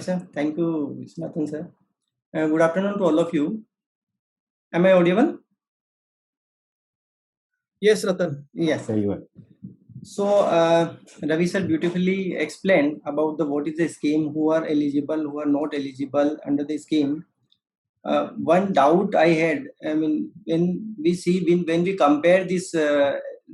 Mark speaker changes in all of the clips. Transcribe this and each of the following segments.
Speaker 1: sir. Thank you, Viswanathan sir. Good afternoon to all of you. Am I audible?
Speaker 2: Yes, Ratan.
Speaker 1: Yes.
Speaker 3: Very well.
Speaker 1: So, Ravi sir beautifully explained about what is the scheme, who are eligible, who are not eligible under the scheme. One doubt I had, I mean, when we compare this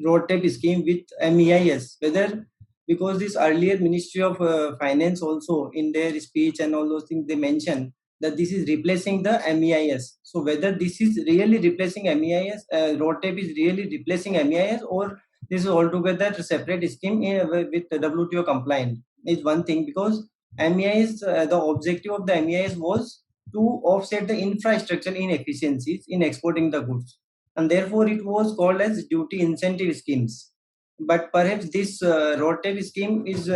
Speaker 1: road scheme with MEIS, whether because this earlier Ministry of Finance also in their speech and all those things they mentioned that this is replacing the MEIS. So whether this is really replacing MEIS, road is really replacing MEIS, or this is altogether a separate scheme with the WTO compliant is one thing, because MEIS, the objective of the MEIS was to offset the infrastructure inefficiencies in exporting the goods, and therefore it was called as duty incentive schemes. But perhaps this road scheme is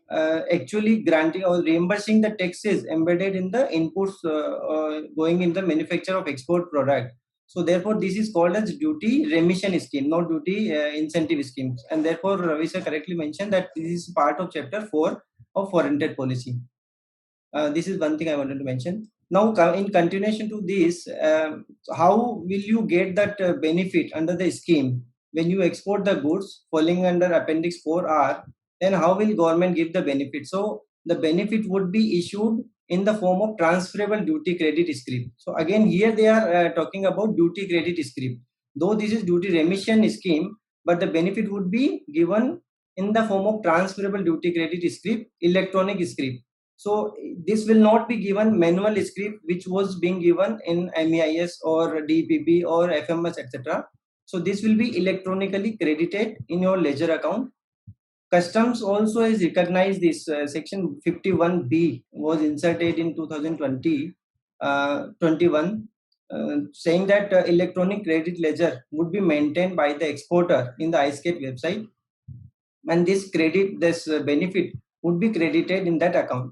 Speaker 1: actually granting or reimbursing the taxes embedded in the inputs going in the manufacture of export product. So therefore this is called as duty remission scheme, not duty incentive schemes. And therefore Ravi sir correctly mentioned that this is part of chapter 4 of foreign trade policy. This is one thing I wanted to mention. Now, in continuation to this, how will you get that benefit under the scheme when you export the goods falling under Appendix 4R? Then how will government give the benefit? So the benefit would be issued in the form of transferable duty credit scrip. So again, here they are talking about duty credit scrip. Though this is duty remission scheme, but the benefit would be given in the form of transferable duty credit scrip, electronic scrip. So this will not be given manual script which was being given in MEIS or DPP or FMS, etc. So this will be electronically credited in your ledger account. Customs also has recognized this. Section 51B was inserted in 2020 21, saying that electronic credit ledger would be maintained by the exporter in the iSCAPE website, and this benefit would be credited in that account.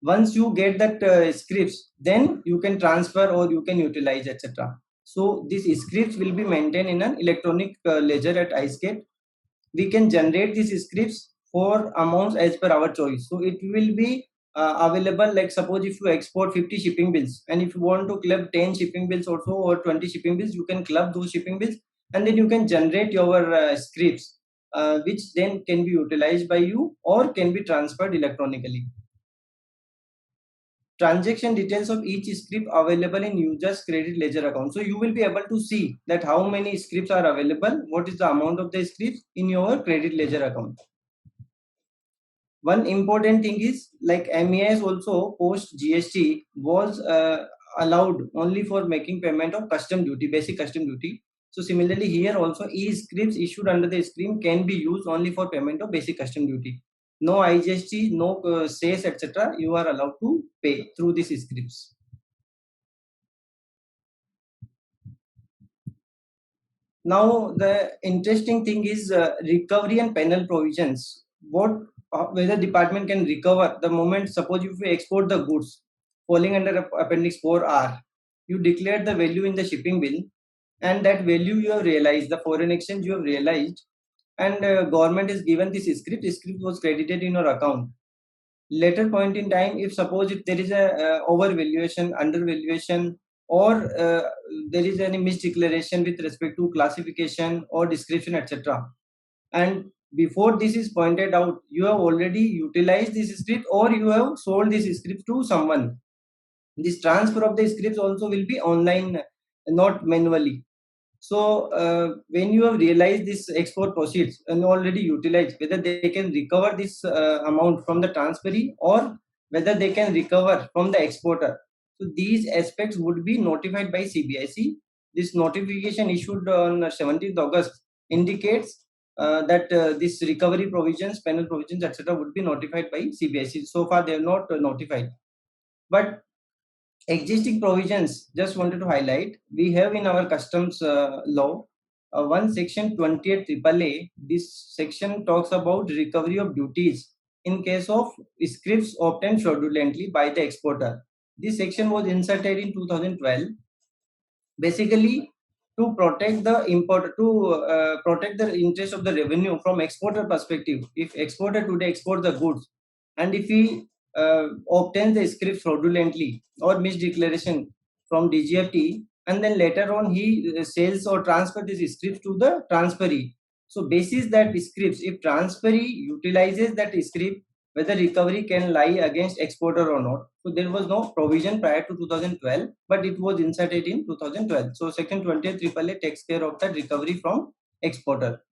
Speaker 1: Once you get that scripts, then you can transfer or you can utilize, etc. So these scripts will be maintained in an electronic ledger at iSCAPE. We can generate these scripts for amounts as per our choice. So it will be available, like suppose if you export 50 shipping bills, and if you want to club 10 shipping bills also or 20 shipping bills, you can club those shipping bills, and then you can generate your scripts, which then can be utilized by you or can be transferred electronically. Transaction details of each script available in user's credit ledger account. So you will be able to see that how many scripts are available, what is the amount of the scripts in your credit ledger account. One important thing is, like MEIS also post GST was allowed only for making payment of custom duty, basic custom duty. So similarly here also e-scripts issued under the scheme can be used only for payment of basic custom duty. No IGST, no sales, etc. You are allowed to pay through these scripts. Now the interesting thing is recovery and penal provisions. Whether department can recover the moment, suppose if you export the goods falling under Appendix 4R, you declare the value in the shipping bill, and that value you have realized, the foreign exchange you have realized, and government is given this script was credited in your account. Later point in time, if suppose if there is a overvaluation, undervaluation, or there is any misdeclaration with respect to classification or description, etc., and before this is pointed out, you have already utilized this script or you have sold this script to someone, this transfer of the scripts also will be online, not manually. So when you have realized this export proceeds and already utilized, whether they can recover this amount from the transferee or whether they can recover from the exporter. So these aspects would be notified by CBIC. This notification issued on 17th August indicates that this recovery provisions, penal provisions, etc. would be notified by CBIC. So far they are not notified. But existing provisions, just wanted to highlight, we have in our customs law one section 28 AAA. This section talks about recovery of duties in case of scripts obtained fraudulently by the exporter. This section was inserted in 2012, basically to protect the import, to protect the interest of the revenue from exporter perspective. If exporter today export the goods, and if he obtains the script fraudulently or misdeclaration from DGFT, and then later on he sells or transfers this script to the transferee. So basis that scripts, if transferee utilizes that script, whether recovery can lie against exporter or not. So there was no provision prior to 2012, but it was inserted in 2012. So section 20 AAA takes care of that recovery from exporter.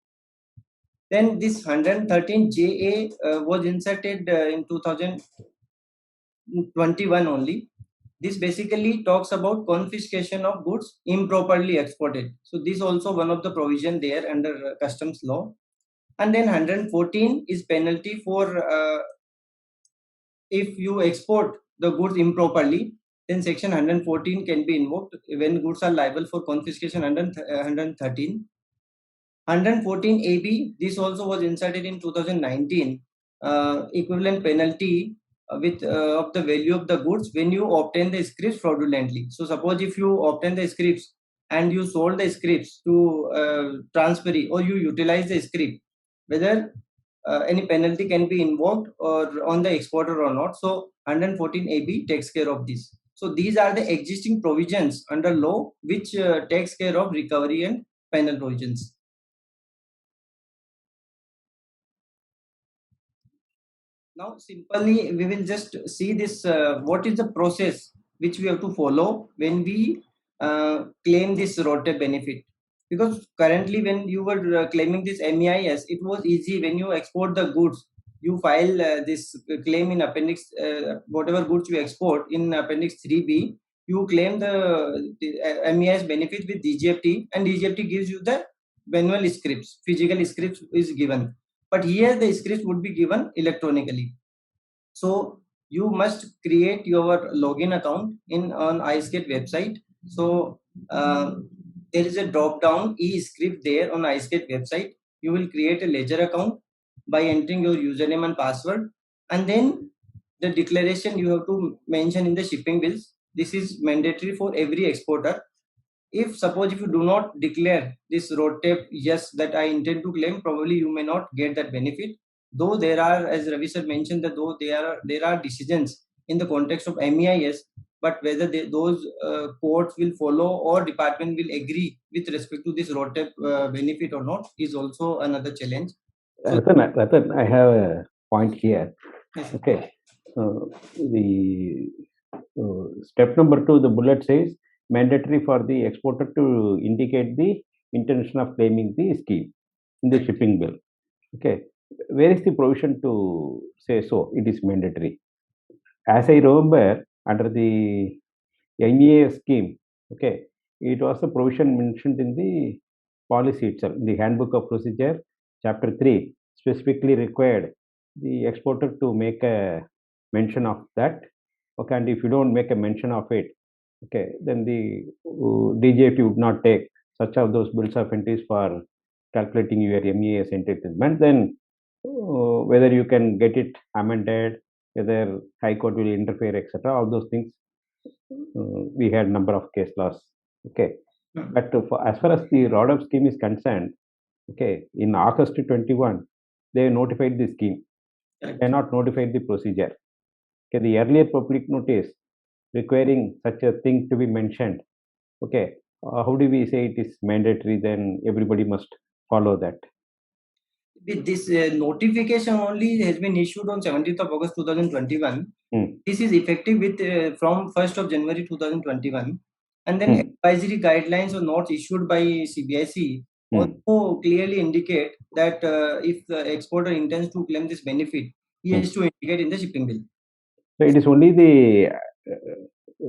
Speaker 1: Then this 113 JA was inserted in 2021 only. This basically talks about confiscation of goods improperly exported. So this also one of the provision there under customs law. And then 114 is penalty for if you export the goods improperly, then section 114 can be invoked when goods are liable for confiscation under 113. 114 AB, this also was inserted in 2019, equivalent penalty with of the value of the goods when you obtain the scripts fraudulently. So suppose if you obtain the scripts and you sold the scripts to transferee, or you utilize the script, whether any penalty can be invoked or on the exporter or not. So 114 AB takes care of this. So these are the existing provisions under law which takes care of recovery and penal provisions. Now simply we will just see this what is the process which we have to follow when we claim this roadtape benefit. Because currently when you were claiming this MEIS, it was easy. When you export the goods, you file this claim in appendix, whatever goods you export in appendix 3B, you claim the MEIS benefit with DGFT, and DGFT gives you the manual scripts, physical scripts is given. But here the scripts would be given electronically. So you must create your login account in on iSCATE website. So there is a drop down e-script there on iSCATE website. You will create a ledger account by entering your username and password, and then the declaration you have to mention in the shipping bills. This is mandatory for every exporter. If suppose if you do not declare this road tape, yes, that I intend to claim, probably you may not get that benefit. Though there are, as Ravi sir mentioned, that though there are decisions in the context of MEIS, but whether those courts will follow or department will agree with respect to this road tape benefit or not is also another challenge. So,
Speaker 2: Ratan, I have a point here. Yes. Okay. The step number 2, the bullet says mandatory for the exporter to indicate the intention of claiming the scheme in the shipping bill. Okay. Where is the provision to say so? It is mandatory. As I remember, under the MEA scheme, okay, it was a provision mentioned in the policy itself, in the Handbook of Procedure, Chapter 3, specifically required the exporter to make a mention of that. Okay, and if you don't make a mention of it, okay, then the DGFT would not take such of those bills of entries for calculating your MEAS entitlement. Then whether you can get it amended, whether High Court will interfere, etc. All those things. We had number of case laws. Okay, but as far as the RODUP scheme is concerned, okay, in August 21, they notified the scheme. They cannot notify the procedure. Okay, the earlier public notice requiring such a thing to be mentioned. Okay, how do we say it is mandatory? Then everybody must follow that.
Speaker 1: With this notification only has been issued on 17th of August 2021. This is effective with from 1st of January 2021, and then advisory guidelines or notes issued by CBIC also clearly indicate that if the exporter intends to claim this benefit, he has to indicate in the shipping bill.
Speaker 2: So it is only the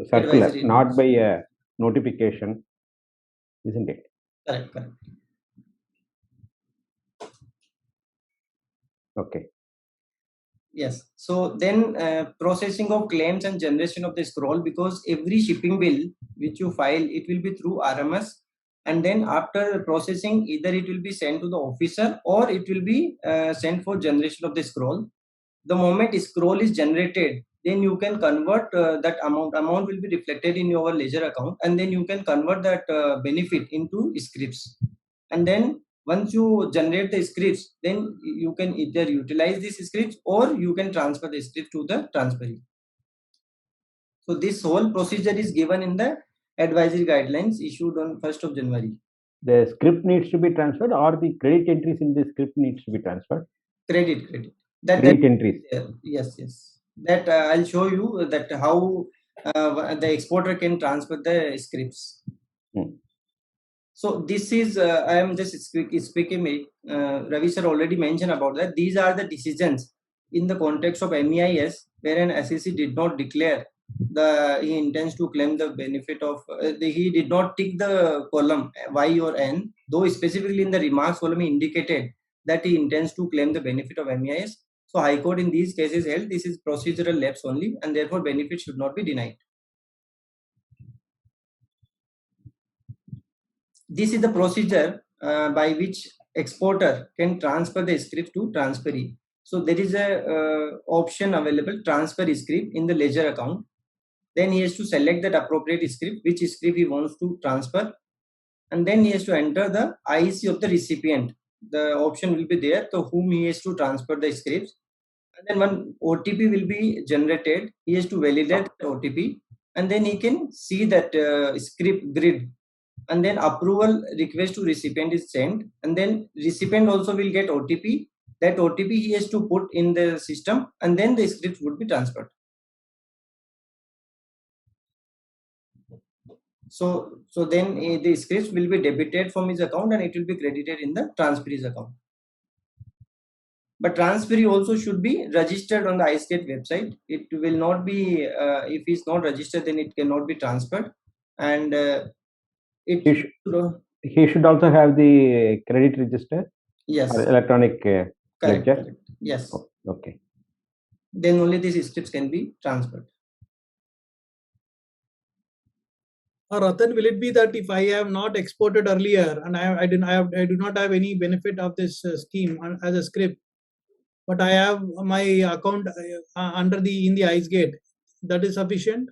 Speaker 2: circular, advisory, not by a notification, isn't it?
Speaker 1: Correct.
Speaker 2: Okay.
Speaker 1: Yes. So then processing of claims and generation of the scroll, because every shipping bill which you file, it will be through RMS, and then after processing, either it will be sent to the officer or it will be sent for generation of the scroll. The moment scroll is generated, then you can convert that amount will be reflected in your ledger account, and then you can convert that benefit into scripts. And then once you generate the scripts, then you can either utilize these scripts or you can transfer the script to the transferee. So this whole procedure is given in the advisory guidelines issued on 1st of January.
Speaker 2: The script needs to be transferred, or the credit entries in the script needs to be transferred?
Speaker 1: Credit.
Speaker 2: Credit entries.
Speaker 1: Yes. That I'll show you that how the exporter can transfer the scripts. So this is I am just speaking. Ravi sir already mentioned about that. These are the decisions in the context of MEIS, where an SEC did not declare he intends to claim the benefit of. He did not tick the column Y or N, though specifically in the remarks column he indicated that he intends to claim the benefit of MEIS. So High Court in these cases held this is procedural lapse only, and therefore benefit should not be denied. This is the procedure by which exporter can transfer the script to transferee. So there is a option available, transfer script in the ledger account. Then he has to select that appropriate script, which script he wants to transfer, and then he has to enter the IC of the recipient. The option will be there to whom he has to transfer the scripts, and then one OTP will be generated. He has to validate the OTP, and then he can see that script grid, and then approval request to recipient is sent, and then recipient also will get OTP. That OTP he has to put in the system, and then the script would be transferred. So then the scripts will be debited from his account and it will be credited in the transferee's account. But transferee also should be registered on the iState website. It will not be, if he's not registered, then it cannot be transferred. And
Speaker 2: he should also have the credit register.
Speaker 1: Yes.
Speaker 2: Or electronic ledger.
Speaker 1: Correct. Yes.
Speaker 2: Oh, okay.
Speaker 1: Then only these scripts can be transferred.
Speaker 3: Ratan, will it be that if I have not exported earlier and I do not have any benefit of this scheme as a script, but I have my account in the iSgate, that is sufficient?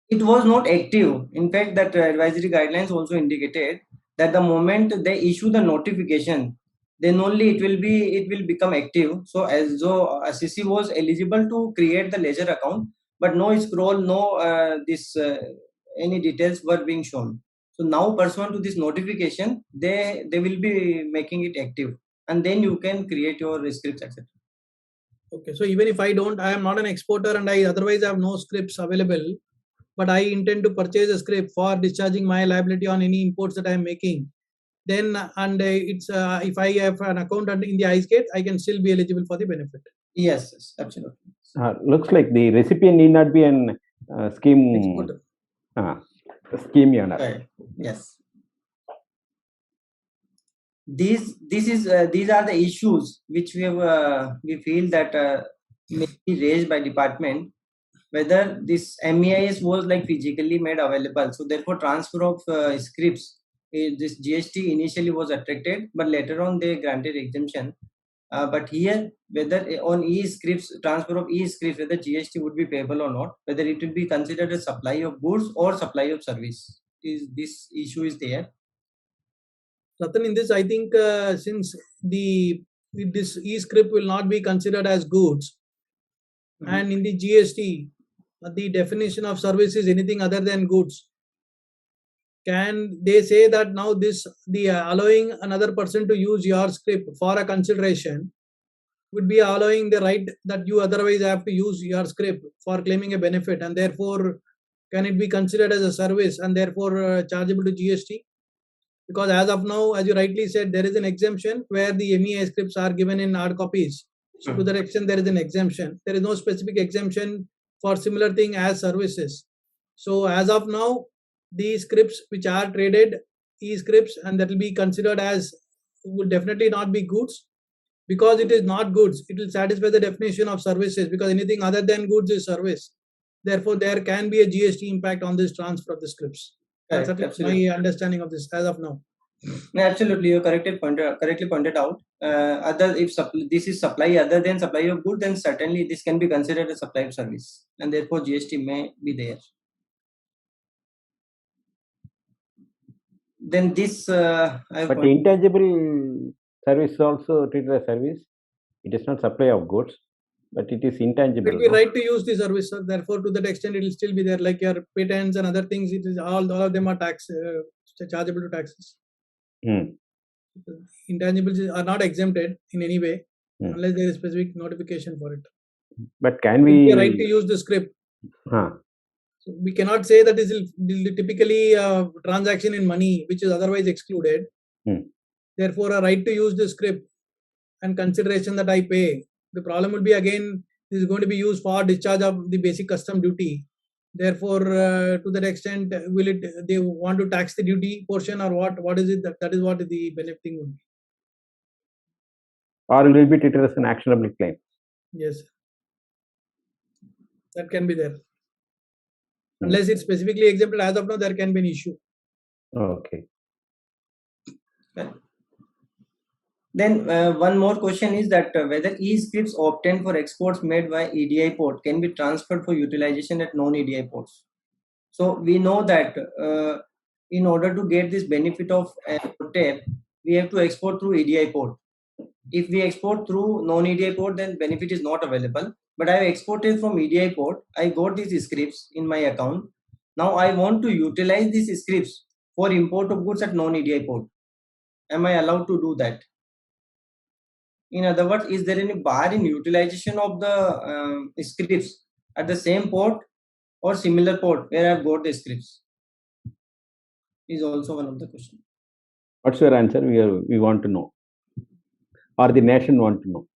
Speaker 1: It was not active. In fact, that advisory guidelines also indicated that the moment they issue the notification, then only it will become active. So as though SEC was eligible to create the ledger account, but no scroll, no any details were being shown. So now pursuant to this notification, they will be making it active, and then you can create your scripts, etc.
Speaker 3: Okay, so even if I am not an exporter and I otherwise have no scripts available, but I intend to purchase a script for discharging my liability on any imports that I am making, then it's if I have an account in the iSgate, I can still be eligible for the benefit.
Speaker 1: Yes, absolutely.
Speaker 2: Looks like the recipient need not be an scheme exporter. Scheme owner.
Speaker 1: Right. Yes. These are the issues which we feel that may be raised by department, whether this MEIS was like physically made available. So therefore transfer of scripts, this GST initially was attracted, but later on they granted exemption. But here, whether on e-scripts, transfer of e-scripts, whether GST would be payable or not, whether it will be considered a supply of goods or supply of service, this issue is there.
Speaker 3: Ratan, in this, I think since this e-script will not be considered as goods, and in the GST, the definition of service is anything other than goods. Can they say that now allowing another person to use your script for a consideration would be allowing the right that you otherwise have to use your script for claiming a benefit, and therefore can it be considered as a service and therefore chargeable to GST? Because as of now, as you rightly said, there is an exemption where the MEI scripts are given in hard copies. So to that extent, there is an exemption. There is no specific exemption for similar thing as services. So as of now, the scripts which are traded e-scripts and that will be considered as would definitely not be goods, because it is not goods. It will satisfy the definition of services, because anything other than goods is service. Therefore, there can be a GST impact on this transfer of the scripts. That's my understanding of this as of now.
Speaker 1: Absolutely, you correctly pointed out. If this is supply other than supply of goods, then certainly this can be considered a supply of service, and therefore GST may be there. then this I have
Speaker 2: But
Speaker 1: pointed.
Speaker 2: intangible service is also treated as service. It is not supply of goods, but it is
Speaker 3: It
Speaker 2: intangible.
Speaker 3: will be
Speaker 2: No?
Speaker 3: right to use the service, sir. Therefore, to that extent, it will still be there. Like your patents and other things, it is all of them are chargeable to taxes.
Speaker 2: Hmm.
Speaker 3: Intangibles are not exempted in any way
Speaker 2: Hmm.
Speaker 3: unless there is specific notification for it.
Speaker 2: But can
Speaker 3: It will be
Speaker 2: we?
Speaker 3: a right to use the script.
Speaker 2: Huh.
Speaker 3: So we cannot say that this is typically a transaction in money, which is otherwise excluded.
Speaker 2: Hmm.
Speaker 3: Therefore, a right to use the script and consideration that I pay. The problem will be again, this is going to be used for discharge of the basic custom duty. Therefore, to that extent, will it? They want to tax the duty portion or what? What is it? That is what the benefiting would be.
Speaker 2: Or will be treated as an actionable claim.
Speaker 3: Yes, that can be there.
Speaker 2: Hmm.
Speaker 3: Unless it's specifically exempted, as of now, there can be an issue.
Speaker 2: Okay.
Speaker 1: Then one more question is that whether e-scripts obtained for exports made by EDI port can be transferred for utilization at non-EDI ports. So we know that in order to get this benefit of TAP, we have to export through EDI port. If we export through non-EDI port, then benefit is not available. But I have exported from EDI port. I got these scripts in my account. Now I want to utilize these scripts for import of goods at non-EDI port. Am I allowed to do that? In other words, is there any bar in utilization of the scripts at the same port or similar port where I've got the scripts? Is also one of the questions.
Speaker 2: What's your answer? We want to know, or the nation want to know.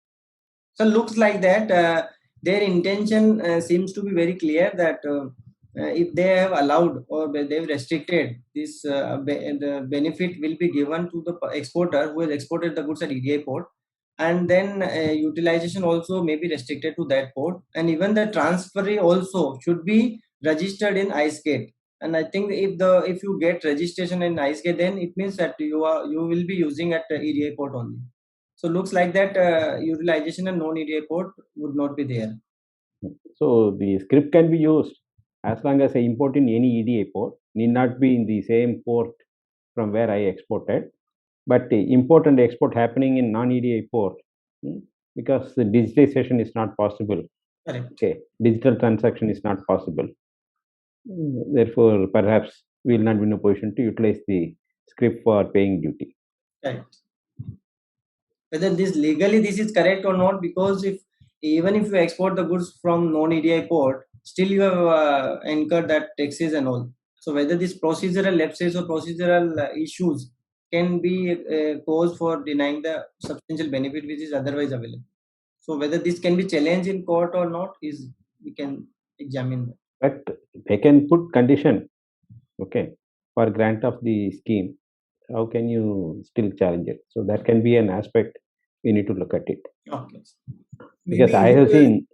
Speaker 1: So looks like that their intention seems to be very clear that if they have allowed or they've restricted this, the benefit will be given to the exporter who has exported the goods at EDI port, and then utilization also may be restricted to that port, and even the transferee also should be registered in IceGate. And I think if you get registration in IceGate, then it means that you will be using at EDI port only. So looks like that utilization and non-EDI port would not be there.
Speaker 2: So the script can be used as long as I import in any EDI port, need not be in the same port from where I exported. But the import and export happening in non-EDI port, because the digitization is not possible.
Speaker 1: Correct.
Speaker 2: Okay, digital transaction is not possible. Therefore, perhaps we will not be in a position to utilize the script for paying duty.
Speaker 1: Correct. Whether this legally this is correct or not, because even if you export the goods from non-EDI port, still you have incurred that taxes and all. So whether this procedural lapses or procedural issues can be cause for denying the substantial benefit which is otherwise available. So whether this can be challenged in court or not is we can examine that.
Speaker 2: But they can put condition, okay, for grant of the scheme. How can you still challenge it? So that can be an aspect we need to look at it.
Speaker 1: Okay.
Speaker 2: Because I have seen.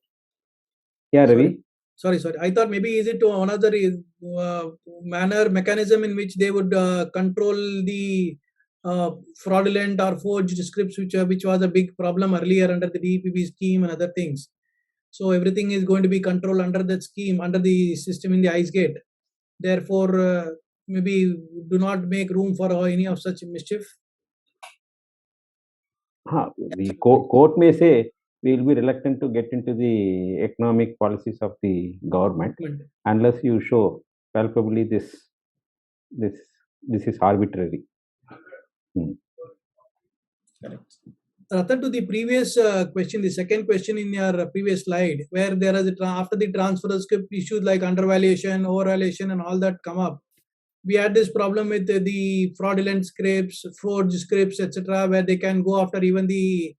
Speaker 2: Yeah, Ravi.
Speaker 3: Sorry. I thought maybe is it one of the mechanism in which they would control the fraudulent or forged scripts, which was a big problem earlier under the DEPP scheme and other things. So everything is going to be controlled under that scheme, under the system in the IceGate. Therefore, maybe do not make room for any of such mischief.
Speaker 2: The court may say we will be reluctant to get into the economic policies of the government unless you show palpably this is arbitrary.
Speaker 1: Correct.
Speaker 3: Rather to the previous question, the second question in your previous slide, where there is after the transfer of script issues like undervaluation, overvaluation, and all that come up, we had this problem with the fraudulent scripts, forged scripts, etc., where they can go after even the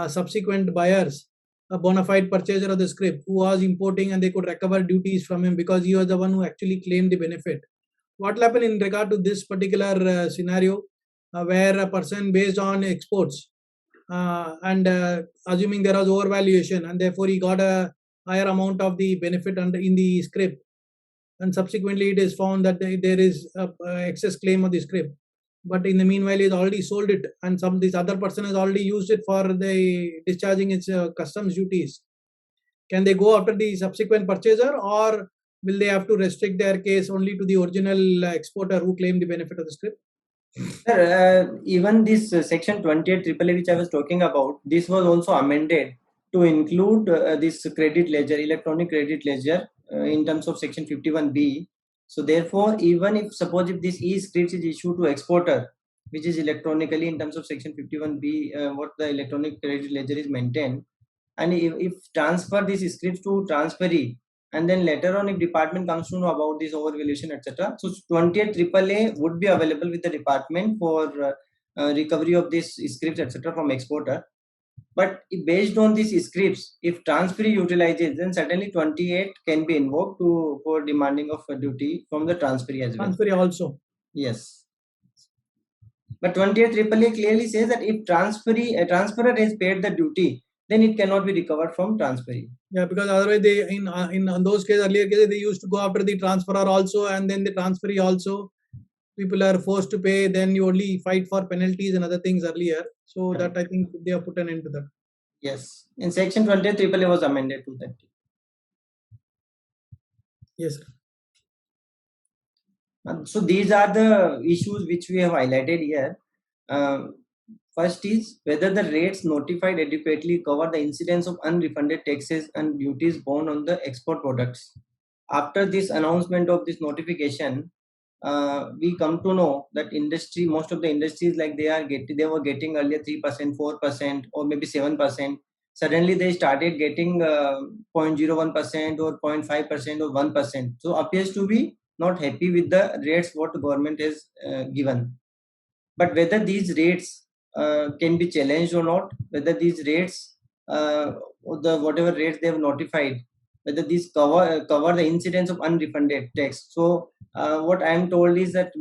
Speaker 3: subsequent buyers, a bona fide purchaser of the script who was importing, and they could recover duties from him because he was the one who actually claimed the benefit. What will happen in regard to this particular scenario, where a person based on exports and assuming there was overvaluation, and therefore he got a higher amount of the benefit in the script, and subsequently it is found that there is a excess claim of the script, but in the meanwhile he's already sold it, and this other person has already used it for the discharging its customs duties. Can they go after the subsequent purchaser, or will they have to restrict their case only to the original exporter who claimed the benefit of the script?
Speaker 1: Sir, even this section 28 AAA which I was talking about, this was also amended to include this credit ledger, electronic credit ledger in terms of section 51B. So therefore, even if suppose if this e-script is issued to exporter, which is electronically in terms of section 51B, what the electronic credit ledger is maintained, and if transfer this scripts to transferee, and then later on if department comes to know about this overvaluation etc, so 28 AAA would be available with the department for recovery of this scripts etc from exporter. But based on these scripts, if transferee utilizes, then certainly 28 can be invoked to for demanding of a duty from the transferee as well.
Speaker 3: Transferee also.
Speaker 1: Yes. But 28 AAA clearly says that if transferer has paid the duty, then it cannot be recovered from transferee.
Speaker 3: Yeah, because otherwise they in those cases, earlier cases, they used to go after the transferor also, and then the transferee also. People are forced to pay. Then you only fight for penalties and other things earlier. So that I think they have put an end to that.
Speaker 1: Yes, in section 28 AAA was amended to that.
Speaker 3: Yes, sir.
Speaker 1: So these are the issues which we have highlighted here. First is whether the rates notified adequately cover the incidence of unrefunded taxes and duties borne on the export products. After this announcement of this notification, we come to know that industry, most of the industries, like they were getting earlier 3%, 4%, or maybe 7%. Suddenly they started getting 0.01% or 0.5% or 1%. So appears to be not happy with the rates what the government has given. But whether these rates can be challenged or not, whether these rates, or the whatever rates they have notified, whether these cover the incidence of unrefunded tax. So what I am told is that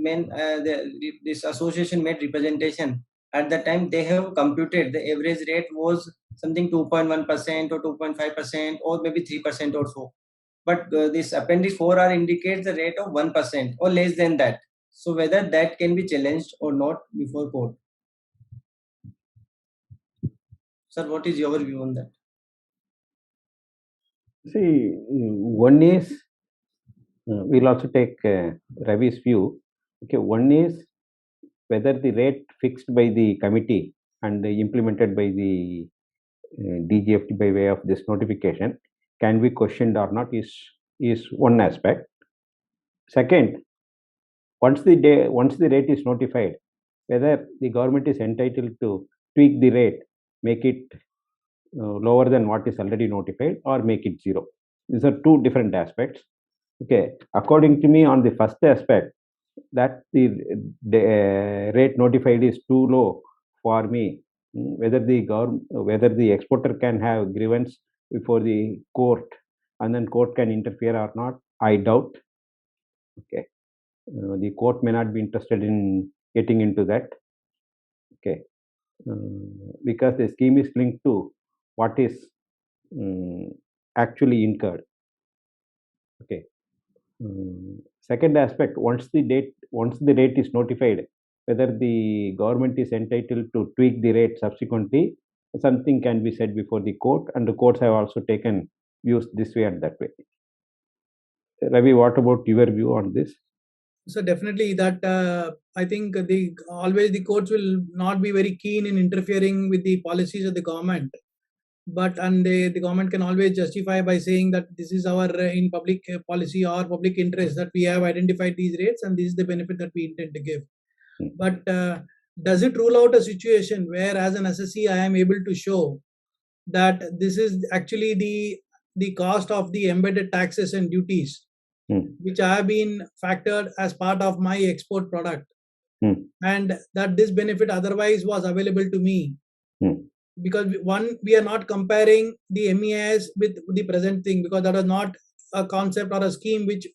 Speaker 1: this association made representation. At the time they have computed the average rate was something 2.1% or 2.5% or maybe 3% or so. But this appendix 4R indicates the rate of 1% or less than that. So whether that can be challenged or not before court. Sir, what is your view on that?
Speaker 2: See, one is, we'll also take Ravi's view. Okay, one is whether the rate fixed by the committee and implemented by the DGFT by way of this notification can be questioned or not is one aspect. Second, once the rate is notified, whether the government is entitled to tweak the rate, make it lower than what is already notified, or make it zero. These are two different aspects. Okay, according to me, on the first aspect, that the rate notified is too low for me. Whether the exporter can have grievance before the court and then court can interfere or not, I doubt. Okay, the court may not be interested in getting into that. Okay, because the scheme is linked to what is actually incurred. Okay. Second aspect, once the rate is notified, whether the government is entitled to tweak the rate subsequently, something can be said before the court, and the courts have also taken views this way and that way. Ravi, what about your view on this?
Speaker 3: So definitely that I think always the courts will not be very keen in interfering with the policies of the government. But the government can always justify by saying that this is our in public policy or public interest that we have identified these rates and this is the benefit that we intend to give. But does it rule out a situation where as an assessee I am able to show that this is actually the cost of the embedded taxes and duties which have been factored as part of my export product, and that this benefit otherwise was available to me? Because we are not comparing the MEIS with the present thing, because that is not a concept or a scheme which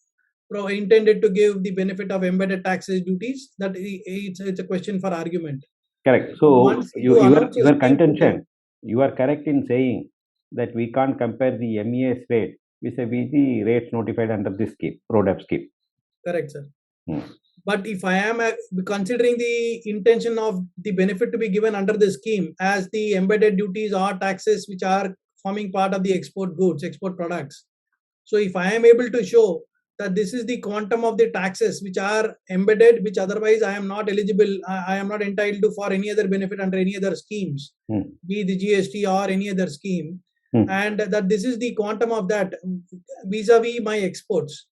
Speaker 3: intended to give the benefit of embedded taxes duties. That it's a question for argument.
Speaker 2: Correct. So your contention, you are correct in saying that we can't compare the MEIS rate vis-a-vis the rates notified under this scheme, RoDTEP scheme.
Speaker 3: Correct, sir. But if I am considering the intention of the benefit to be given under the scheme as the embedded duties or taxes which are forming part of the export goods, export products. So if I am able to show that this is the quantum of the taxes which are embedded, which otherwise I am not eligible, I am not entitled to for any other benefit under any other schemes, be the GST or any other scheme, and that this is the quantum of that vis-a-vis my exports,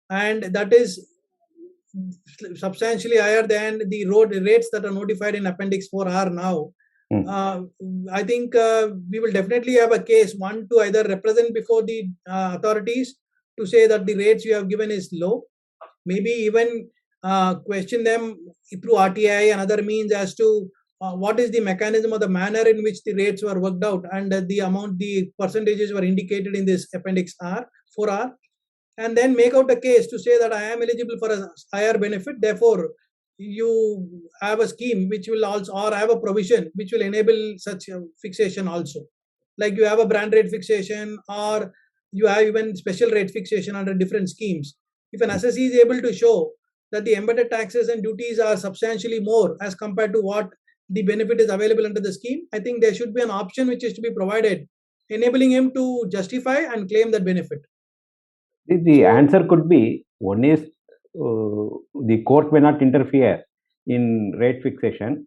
Speaker 3: and that is substantially higher than the road rates that are notified in Appendix 4R now. I think we will definitely have a case, one, to either represent before the authorities to say that the rates you have given is low, maybe even question them through RTI and other means as to what is the mechanism or the manner in which the rates were worked out, and the amount, the percentages were indicated in this Appendix 4R, and then make out a case to say that I am eligible for a higher benefit, therefore you have a scheme which will also, or have a provision which will enable such a fixation also. Like you have a brand rate fixation, or you have even special rate fixation under different schemes. If an assessee is able to show that the embedded taxes and duties are substantially more as compared to what the benefit is available under the scheme, I think there should be an option which is to be provided, enabling him to justify and claim that benefit.
Speaker 2: The answer could be, one is the court may not interfere in rate fixation,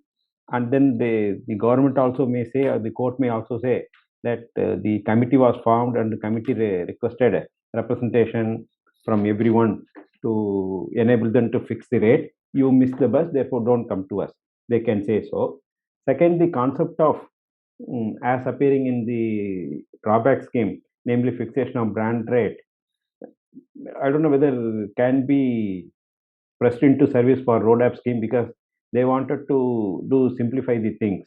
Speaker 2: and then the government also may say, or the court may also say, that the committee was formed and the committee requested representation from everyone to enable them to fix the rate. You missed the bus, therefore don't come to us. They can say so. Second, the concept of as appearing in the drawback scheme, namely fixation of brand rate, I don't know whether it can be pressed into service for RoDAP scheme, because they wanted to simplify the things.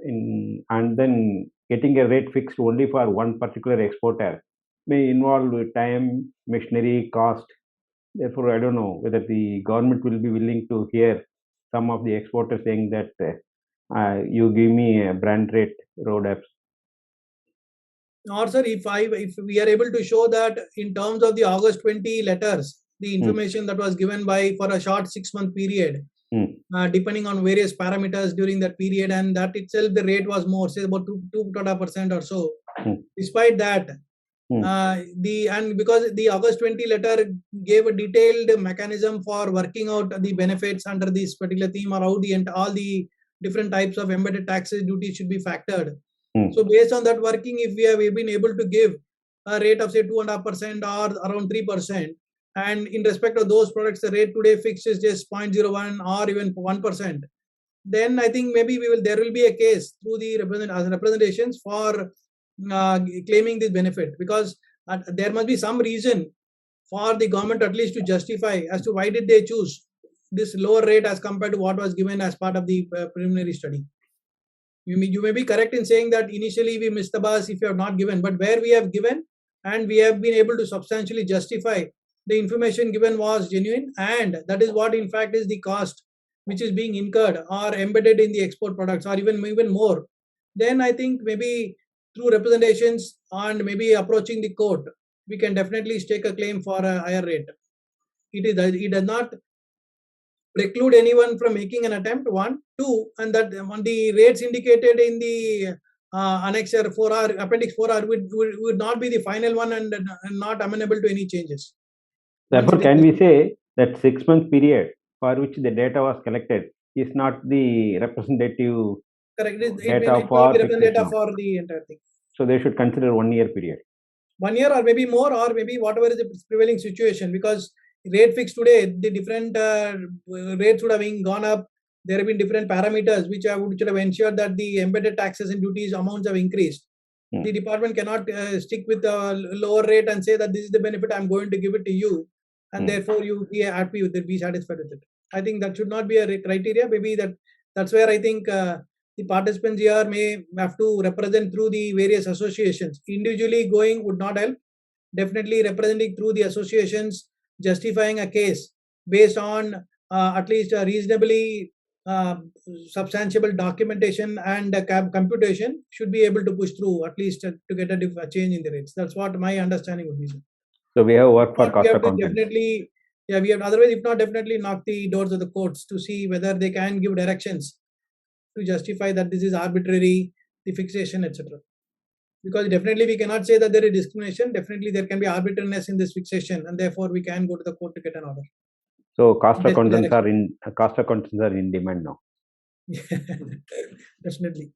Speaker 2: And then getting a rate fixed only for one particular exporter may involve time, machinery, cost. Therefore, I don't know whether the government will be willing to hear some of the exporters saying that you give me a brand rate RoDAPs.
Speaker 3: Or sir, if we are able to show that in terms of the August 20 letters, the information that was given by for a short 6-month period, depending on various parameters during that period, and that itself the rate was more, say about 2% or so. Despite that, and because the August 20 letter gave a detailed mechanism for working out the benefits under this particular theme, or how all the different types of embedded taxes duties should be factored. So based on that working, if we have been able to give a rate of say 2.5% or around 3%, and in respect of those products the rate today fixed is just 0.01 or even 1%, then I think maybe there will be a case through the representations for claiming this benefit, because there must be some reason for the government at least to justify as to why did they choose this lower rate as compared to what was given as part of the preliminary study. You may be correct in saying that initially we missed the bus if you have not given, but where we have given and we have been able to substantially justify the information given was genuine, and that is what in fact is the cost which is being incurred or embedded in the export products, or even more, then I think maybe through representations and maybe approaching the court, we can definitely stake a claim for a higher rate. It does not preclude anyone from making an attempt, 1, 2, and that on the rates indicated in the Annexure 4R, Appendix 4R would not be the final one and not amenable to any changes.
Speaker 2: Therefore, can we say that 6-month period for which the data was collected is not the representative data for
Speaker 3: the entire thing?
Speaker 2: So they should consider 1 year period.
Speaker 3: 1 year or maybe more, or maybe whatever is the prevailing situation, because rate fixed today, the different rates would have been gone up. There have been different parameters which should have ensured that the embedded taxes and duties amounts have increased. The department cannot stick with a lower rate and say that this is the benefit I'm going to give it to you, and therefore you be happy with it, be satisfied with it. I think that should not be a criteria. Maybe that's where I think the participants here may have to represent through the various associations. Individually going would not help. Definitely representing through the associations, justifying a case based on at least a reasonably substantiable documentation and computation should be able to push through at least to get a change in the rates. That's what my understanding would be.
Speaker 2: So we have worked for cost accounting.
Speaker 3: Definitely, yeah, we have otherwise if not definitely knock the doors of the courts to see whether they can give directions to justify that this is arbitrary, the fixation, etc. because definitely we cannot say that there is discrimination. Definitely there can be arbitrariness in this fixation, and therefore we can go to the court to get an order.
Speaker 2: So cost
Speaker 3: That's
Speaker 2: accountants
Speaker 3: correct.
Speaker 2: are in demand now.
Speaker 3: Definitely.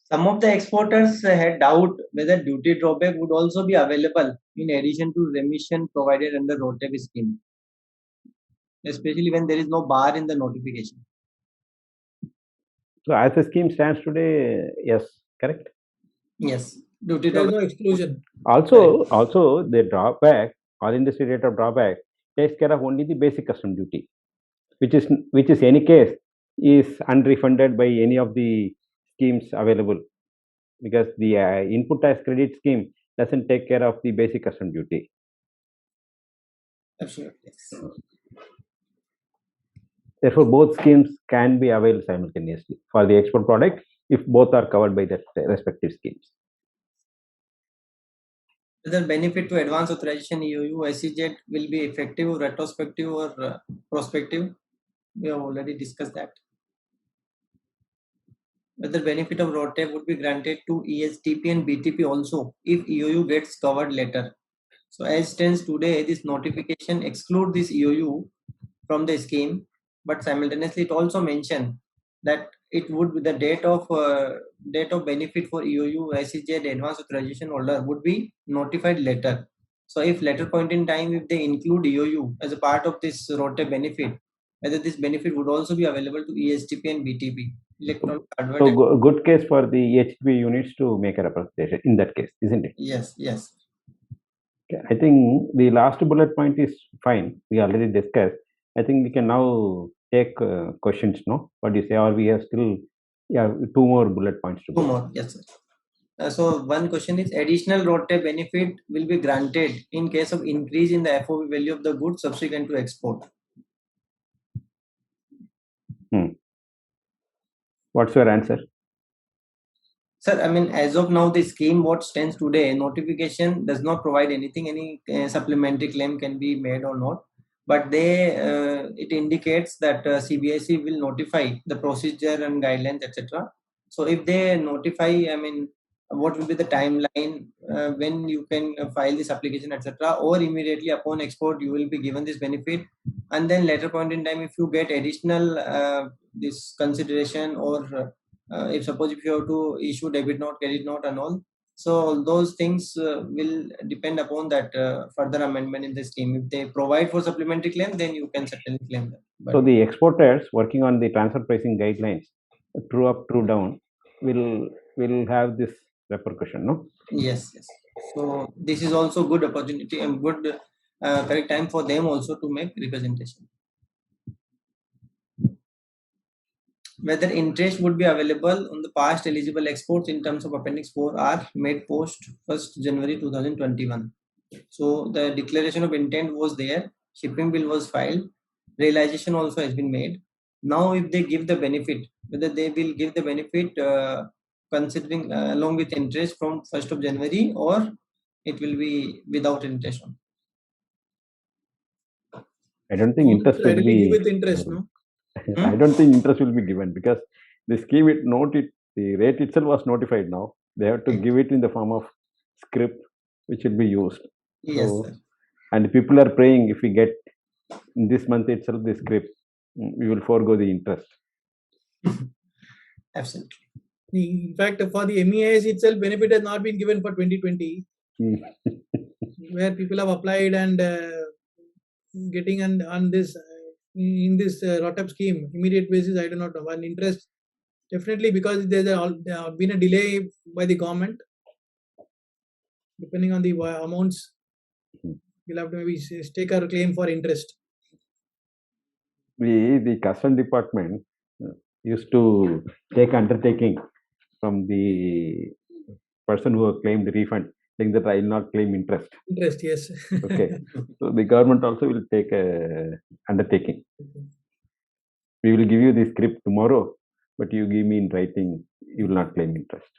Speaker 1: Some of the exporters had doubt whether duty drawback would also be available in addition to remission provided under RoDTEP scheme, especially when there is no bar in the notification.
Speaker 2: So as the scheme stands today, yes, correct.
Speaker 1: Yes, duty
Speaker 3: There is
Speaker 1: drawback.
Speaker 3: no exclusion.
Speaker 2: Also the drawback, all industry rate of drawback takes care of only the basic custom duty, which is any case is unrefunded by any of the schemes available, because the input tax credit scheme doesn't take care of the basic custom duty.
Speaker 1: Absolutely.
Speaker 2: Therefore, both schemes can be availed simultaneously for the export product if both are covered by the respective schemes.
Speaker 1: Whether benefit to advance authorization EOU SEZ will be effective, retrospective, or prospective, we have already discussed that. Whether benefit of RoDTEP would be granted to ESTP and BTP also if EOU gets covered later. So as stands today, this notification exclude this EOU from the scheme, but simultaneously it also mentioned that it would be the date of benefit for EOU SEZ advanced authorization holder would be notified later. So if later point in time, if they include EOU as a part of this RoDTEP benefit, whether this benefit would also be available to ESTP and BTP.
Speaker 2: So good case for the EHP units to make a representation in that case, isn't it?
Speaker 1: Yes, yes.
Speaker 2: Okay. I think the last bullet point is fine. We already discussed. I think we can now take questions, no? What do you say? Or we have still two more bullet points to go.
Speaker 1: Two more, yes, sir. So one question is additional RoDTEP benefit will be granted in case of increase in the FOB value of the goods subsequent to export.
Speaker 2: What's your answer?
Speaker 1: Sir, I mean, as of now, the scheme what stands today, notification does not provide anything, any supplementary claim can be made or not. But it indicates that CBIC will notify the procedure and guidelines, etc. So if they notify, I mean, what will be the timeline when you can file this application, etc. Or immediately upon export, you will be given this benefit. And then later point in time, if you get additional this consideration or if suppose if you have to issue debit note, credit note and all, so those things will depend upon that further amendment in the scheme. If they provide for supplementary claim, then you can certainly claim that. But
Speaker 2: so the exporters working on the transfer pricing guidelines, true up, true down, will have this repercussion, no?
Speaker 1: Yes, yes. So this is also good opportunity and good correct time for them also to make representation. Whether interest would be available on the past eligible exports in terms of Appendix 4R made post 1st January 2021. So the declaration of intent was there, shipping bill was filed, realization also has been made. Now if they give the benefit, whether they will give the benefit considering along with interest from 1st of January or it will be without interest.
Speaker 2: I don't think interest will be
Speaker 3: with interest, no?
Speaker 2: I don't think interest will be given because the scheme the rate itself was notified now. They have to give it in the form of script which will be used.
Speaker 1: Yes,
Speaker 2: so,
Speaker 1: sir.
Speaker 2: And people are praying if we get in this month itself the script, we will forego the interest.
Speaker 1: Absolutely.
Speaker 3: In fact, for the MEIS itself, benefit has not been given for 2020, where people have applied and getting on this in this RoDTEP scheme immediate basis. I do not know. One interest definitely because there has been a delay by the government. Depending on the amounts, you'll have to maybe stake a claim for interest.
Speaker 2: The custom department used to take undertaking from the person who claimed the refund, saying that I will not claim interest.
Speaker 3: Interest, yes.
Speaker 2: Okay. So the government also will take a undertaking. We will give you the script tomorrow, but you give me in writing, you will not claim interest.